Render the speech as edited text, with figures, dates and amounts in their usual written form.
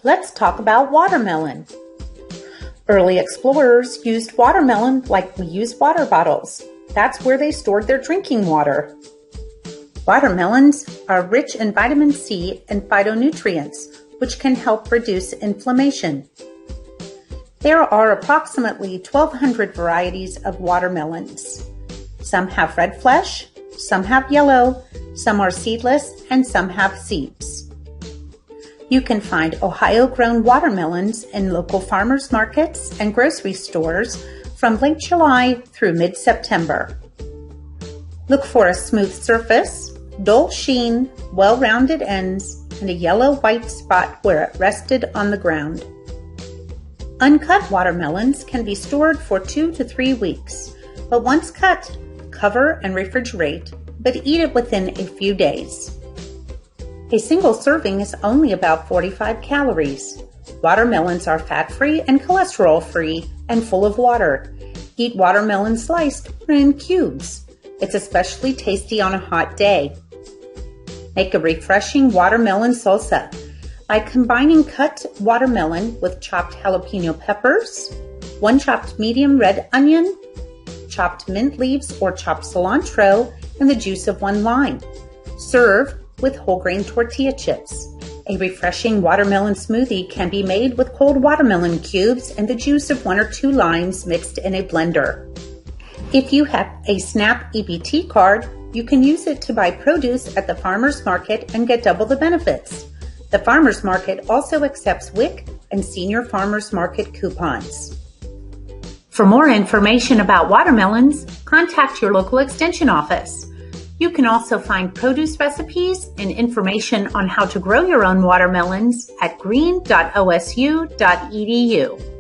Let's talk about watermelon. Early explorers used watermelon like we use water bottles. That's where they stored their drinking water. Watermelons are rich in vitamin C and phytonutrients, which can help reduce inflammation. There are approximately 1,200 varieties of watermelons. Some have red flesh, some have yellow, some are seedless, and some have seeds. You can find Ohio-grown watermelons in local farmers markets and grocery stores from late July through mid-September. Look for a smooth surface, dull sheen, well-rounded ends, and a yellow-white spot where it rested on the ground. Uncut watermelons can be stored for 2 to 3 weeks, but once cut, cover and refrigerate, but eat it within a few days. A single serving is only about 45 calories. Watermelons are fat-free and cholesterol-free and full of water. Eat watermelon sliced or in cubes. It's especially tasty on a hot day. Make a refreshing watermelon salsa by combining cut watermelon with chopped jalapeno peppers, 1 chopped medium red onion, chopped mint leaves or chopped cilantro, and the juice of 1 lime. Serve with whole grain tortilla chips. A refreshing watermelon smoothie can be made with cold watermelon cubes and the juice of 1 or 2 limes mixed in a blender. If you have a SNAP EBT card, you can use it to buy produce at the farmer's market and get double the benefits. The farmer's market also accepts WIC and senior farmer's market coupons. For more information about watermelons, contact your local extension office. You can also find produce recipes and information on how to grow your own watermelons at greene.osu.edu.